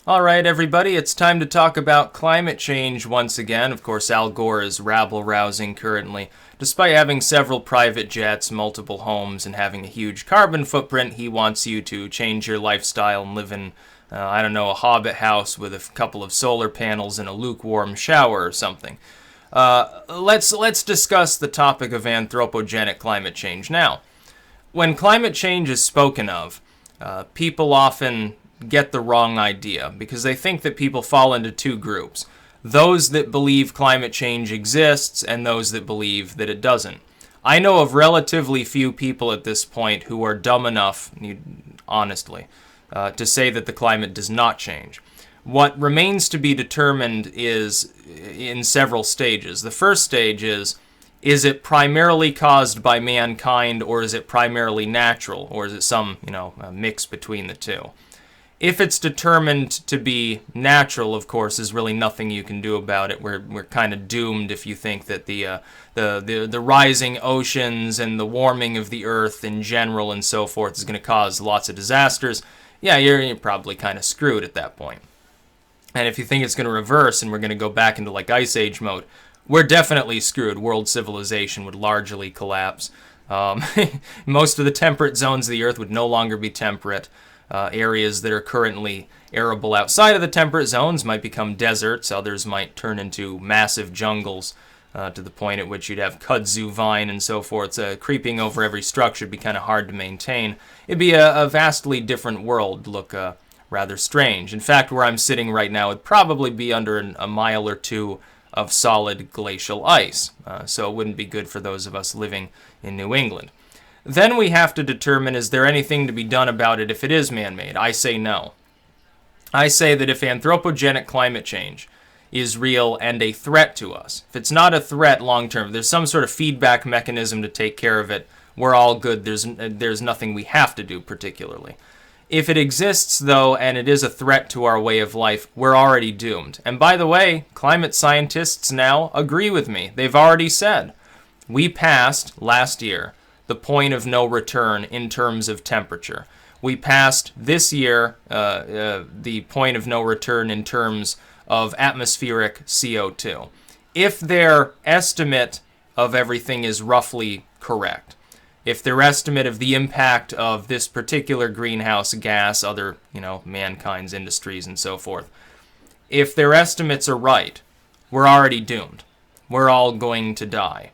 All right, everybody, it's time to talk about climate change once again. Of course, Al Gore is rabble-rousing currently. Despite having several private jets, multiple homes, and having a huge carbon footprint, he wants you to change your lifestyle and live in, a hobbit house with a couple of solar panels and a lukewarm shower or something. Let's discuss the topic of anthropogenic climate change now. When climate change is spoken of, people often get the wrong idea because they think that people fall into two groups. Those that believe climate change exists and those that believe that it doesn't. I know of relatively few people at this point who are dumb enough, honestly, to say that the climate does not change. What remains to be determined is in several stages. The first stage is it primarily caused by mankind, or is it primarily natural, or is it some, a mix between the two? If it's determined to be natural, of course, there's really nothing you can do about it. We're kind of doomed if you think that the rising oceans and the warming of the earth in general and so forth is going to cause lots of disasters. Yeah, you're probably kind of screwed at that point. And if you think it's going to reverse and we're going to go back into like Ice Age mode, we're definitely screwed. World civilization would largely collapse. Most of the temperate zones of the earth would no longer be temperate. Areas that are currently arable outside of the temperate zones might become deserts. Others might turn into massive jungles to the point at which you'd have kudzu vine and so forth creeping over every structure. It'd be kind of hard to maintain. It'd be a vastly different world, look rather strange. In fact, where I'm sitting right now would probably be under a mile or two of solid glacial ice, so it wouldn't be good for those of us living in New England. Then we have to determine, is there anything to be done about it if it is man-made? I say no. I say that if anthropogenic climate change is real and a threat to us, if it's not a threat long-term, if there's some sort of feedback mechanism to take care of it, we're all good. There's nothing we have to do particularly. If it exists, though, and it is a threat to our way of life, we're already doomed. And by the way, climate scientists now agree with me. They've already said, we passed last year the point of no return in terms of temperature. We passed this year the point of no return in terms of atmospheric CO2. If their estimate of everything is roughly correct, if their estimate of the impact of this particular greenhouse gas, other, mankind's industries and so forth, if their estimates are right, we're already doomed. We're all going to die.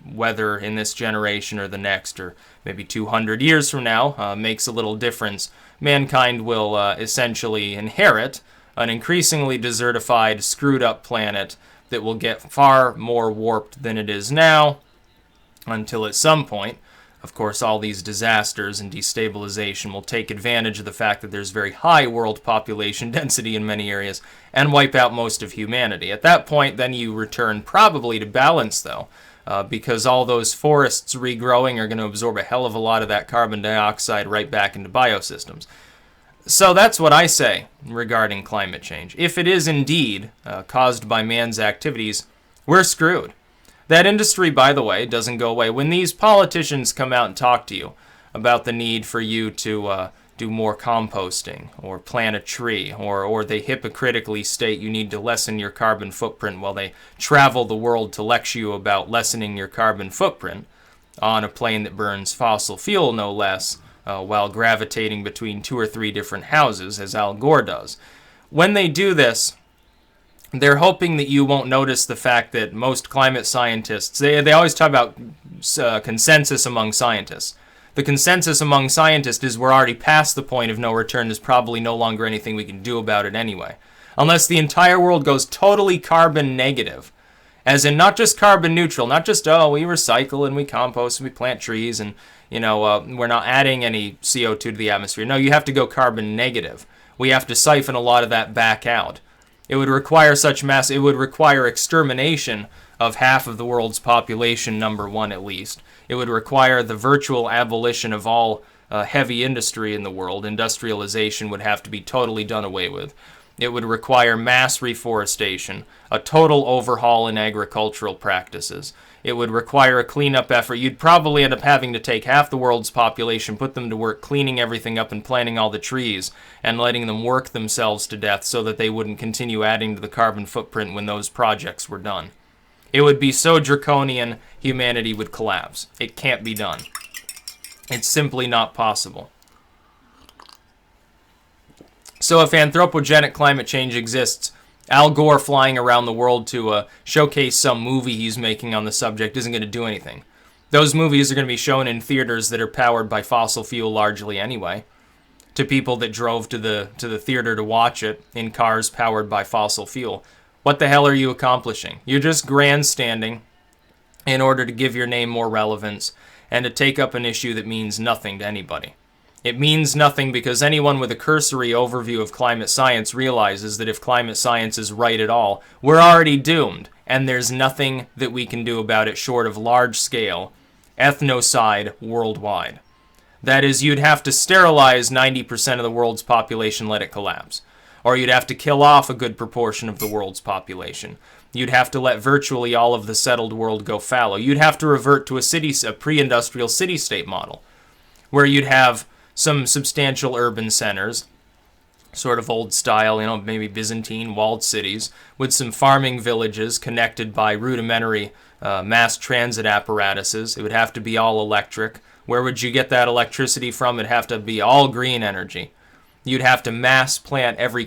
Whether in this generation or the next, or maybe 200 years from now, makes a little difference. Mankind will essentially inherit an increasingly desertified, screwed up planet that will get far more warped than it is now, until at some point, of course, all these disasters and destabilization will take advantage of the fact that there's very high world population density in many areas and wipe out most of humanity. At that point, then you return probably to balance, though. Because all those forests regrowing are going to absorb a hell of a lot of that carbon dioxide right back into biosystems. So that's what I say regarding climate change. If it is indeed caused by man's activities, we're screwed. That industry, by the way, doesn't go away. When these politicians come out and talk to you about the need for you to do more composting or plant a tree, or they hypocritically state you need to lessen your carbon footprint while they travel the world to lecture you about lessening your carbon footprint on a plane that burns fossil fuel, no less, while gravitating between 2 or 3 different houses, as Al Gore does. When they do this, they're hoping that you won't notice the fact that most climate scientists, they always talk about consensus among scientists. The consensus among scientists is we're already past the point of no return. There's probably no longer anything we can do about it anyway. Unless the entire world goes totally carbon negative. As in not just carbon neutral, not just, we recycle and we compost and we plant trees and, we're not adding any CO2 to the atmosphere. No, you have to go carbon negative. We have to siphon a lot of that back out. It would require it would require extermination of half of the world's population, number one at least. It would require the virtual abolition of all heavy industry in the world. Industrialization would have to be totally done away with. It would require mass reforestation, a total overhaul in agricultural practices. It would require a cleanup effort. You'd probably end up having to take half the world's population, put them to work cleaning everything up and planting all the trees, and letting them work themselves to death so that they wouldn't continue adding to the carbon footprint when those projects were done. It would be so draconian, humanity would collapse. It can't be done. It's simply not possible. So if anthropogenic climate change exists, Al Gore flying around the world to showcase some movie he's making on the subject isn't going to do anything. Those movies are going to be shown in theaters that are powered by fossil fuel largely anyway, to people that drove to the theater to watch it in cars powered by fossil fuel. What the hell are you accomplishing? You're just grandstanding in order to give your name more relevance and to take up an issue that means nothing to anybody. It means nothing because anyone with a cursory overview of climate science realizes that if climate science is right at all, we're already doomed, and there's nothing that we can do about it short of large-scale ethnocide worldwide. That is, you'd have to sterilize 90% of the world's population, let it collapse. Or you'd have to kill off a good proportion of the world's population. You'd have to let virtually all of the settled world go fallow. You'd have to revert to a pre-industrial city-state model, where you'd have some substantial urban centers, sort of old style, maybe Byzantine walled cities, with some farming villages connected by rudimentary mass transit apparatuses. It would have to be all electric. Where would you get that electricity from? It'd have to be all green energy. You'd have to mass plant every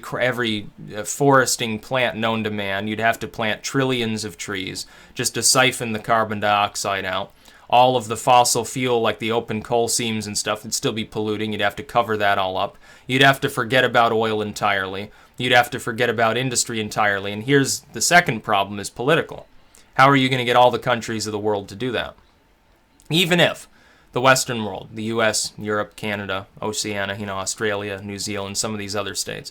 foresting plant known to man. You'd have to plant trillions of trees just to siphon the carbon dioxide out. All of the fossil fuel, like the open coal seams and stuff, would still be polluting. You'd have to cover that all up. You'd have to forget about oil entirely. You'd have to forget about industry entirely. And here's the second problem, is political. How are you going to get all the countries of the world to do that? Even if the Western world, the US, Europe, Canada, Oceania, Australia, New Zealand, some of these other states,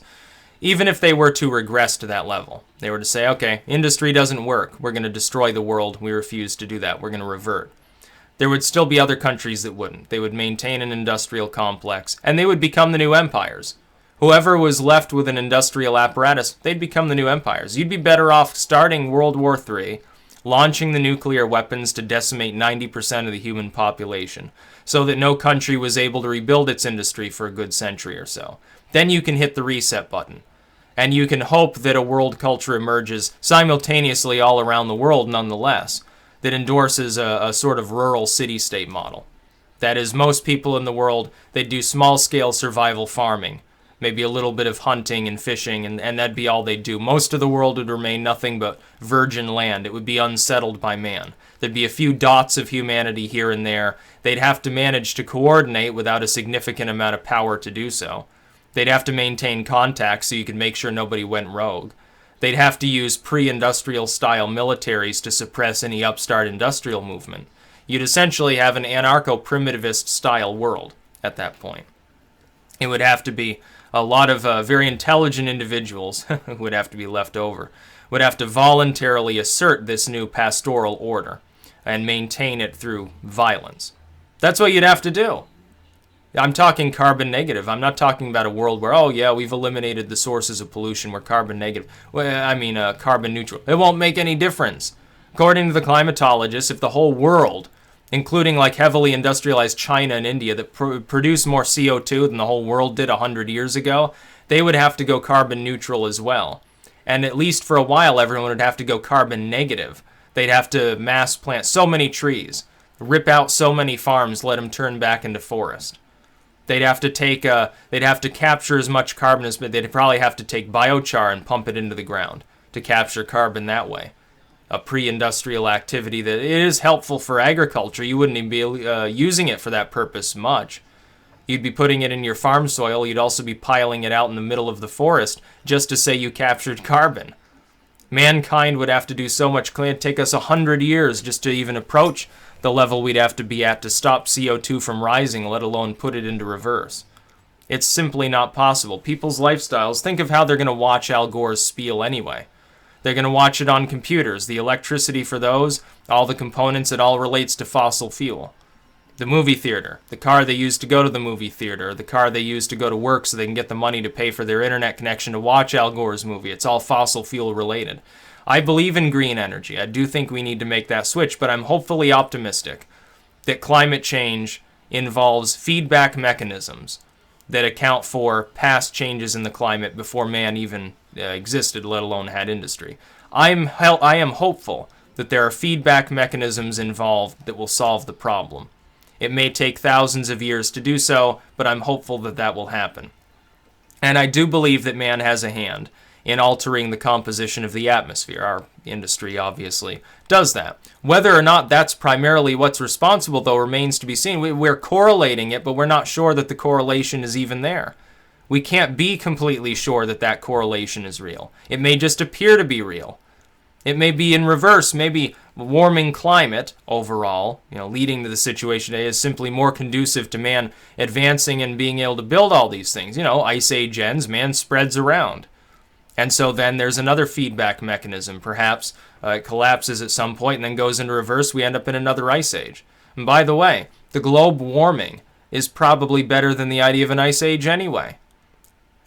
even if they were to regress to that level, they were to say, okay, industry doesn't work. We're going to destroy the world. We refuse to do that. We're going to revert. There would still be other countries that wouldn't. They would maintain an industrial complex, and they would become the new empires. Whoever was left with an industrial apparatus, they'd become the new empires. You'd be better off starting World War III, launching the nuclear weapons to decimate 90% of the human population, so that no country was able to rebuild its industry for a good century or so. Then you can hit the reset button, and you can hope that a world culture emerges simultaneously all around the world nonetheless, that endorses a sort of rural city-state model. That is, most people in the world, they do small-scale survival farming, maybe a little bit of hunting and fishing, and that'd be all they'd do. Most of the world would remain nothing but virgin land. It would be unsettled by man. There'd be a few dots of humanity here and there. They'd have to manage to coordinate without a significant amount of power to do so. They'd have to maintain contact so you could make sure nobody went rogue. They'd have to use pre-industrial style militaries to suppress any upstart industrial movement. You'd essentially have an anarcho-primitivist style world at that point. It would have to be a lot of very intelligent individuals who would have to be left over, would have to voluntarily assert this new pastoral order and maintain it through violence. That's what you'd have to do. I'm talking carbon negative. I'm not talking about a world where, oh yeah, we've eliminated the sources of pollution. We're carbon negative. Carbon neutral. It won't make any difference. According to the climatologists, if the whole world, including like heavily industrialized China and India that produce more CO2 than the whole world did 100 years ago, they would have to go carbon neutral as well. And at least for a while, everyone would have to go carbon negative. They'd have to mass plant so many trees, rip out so many farms, let them turn back into forest. They'd have to capture as much carbon as, but they'd probably have to take biochar and pump it into the ground to capture carbon that way. A pre-industrial activity that is helpful for agriculture. You wouldn't even be using it for that purpose much. You'd be putting it in your farm soil. You'd also be piling it out in the middle of the forest just to say you captured carbon. Mankind would have to do so much cleanup. It'd take us 100 years just to even approach the level we'd have to be at to stop CO2 from rising, let alone put it into reverse. It's simply not possible. People's lifestyles, think of how they're going to watch Al Gore's spiel anyway. They're going to watch it on computers. The electricity for those, all the components, it all relates to fossil fuel. The movie theater, the car they use to go to the movie theater, the car they use to go to work so they can get the money to pay for their internet connection to watch Al Gore's movie. It's all fossil fuel related. I believe in green energy. I do think we need to make that switch, but I'm hopefully optimistic that climate change involves feedback mechanisms that account for past changes in the climate before man even existed, let alone had industry. I am hopeful that there are feedback mechanisms involved that will solve the problem. It may take thousands of years to do so, but I'm hopeful that that will happen. And I do believe that man has a hand in altering the composition of the atmosphere. Our industry obviously does that. Whether or not that's primarily what's responsible, though, remains to be seen. We're correlating it, but we're not sure that the correlation is even there. We can't be completely sure that that correlation is real. It may just appear to be real. It may be in reverse. Maybe warming climate overall, leading to the situation today is simply more conducive to man advancing and being able to build all these things. Ice age ends, man spreads around. And so then there's another feedback mechanism. Perhaps it collapses at some point and then goes into reverse. We end up in another ice age. And by the way, the globe warming is probably better than the idea of an ice age anyway.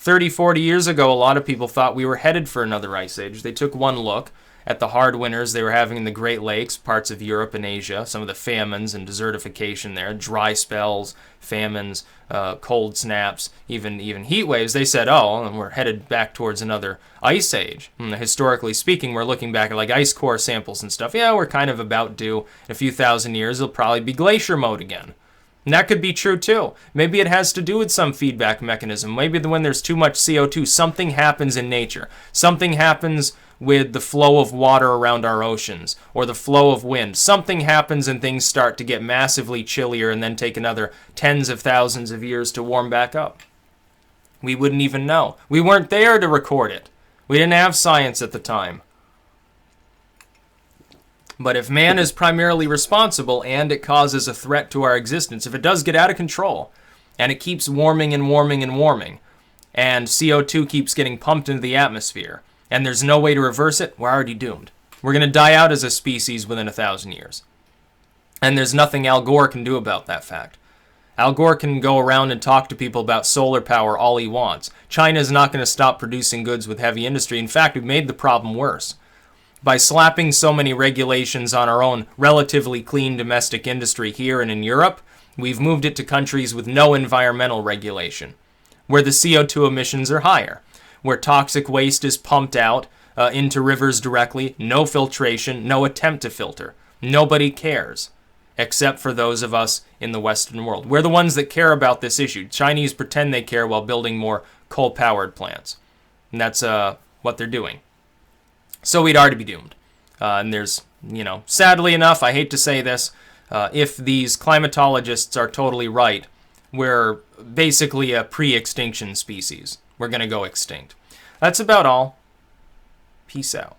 30, 40 years ago, a lot of people thought we were headed for another ice age. They took one look at the hard winters they were having in the Great Lakes, parts of Europe and Asia, some of the famines and desertification there, dry spells, famines, cold snaps, even heat waves. They said, and we're headed back towards another ice age. And historically speaking, we're looking back at like ice core samples and stuff. Yeah, we're kind of about due. In a few thousand years, it'll probably be glacier mode again. And that could be true too. Maybe it has to do with some feedback mechanism. Maybe when there's too much CO2, something happens in nature. Something happens with the flow of water around our oceans or the flow of wind. Something happens and things start to get massively chillier and then take another tens of thousands of years to warm back up. We wouldn't even know. We weren't there to record it. We didn't have science at the time. But if man is primarily responsible and it causes a threat to our existence, if it does get out of control and it keeps warming and warming and warming and CO2 keeps getting pumped into the atmosphere, and there's no way to reverse it, we're already doomed. We're going to die out as a species within 1,000 years. And there's nothing Al Gore can do about that fact. Al Gore can go around and talk to people about solar power all he wants. China's not going to stop producing goods with heavy industry. In fact, we've made the problem worse. By slapping so many regulations on our own relatively clean domestic industry here and in Europe, we've moved it to countries with no environmental regulation, where the CO2 emissions are higher, where toxic waste is pumped out into rivers directly, no filtration, no attempt to filter. Nobody cares, except for those of us in the Western world. We're the ones that care about this issue. Chinese pretend they care while building more coal-powered plants. And that's what they're doing. So we'd already be doomed. And there's, sadly enough, I hate to say this, if these climatologists are totally right, we're basically a pre-extinction species. We're going to go extinct. That's about all. Peace out.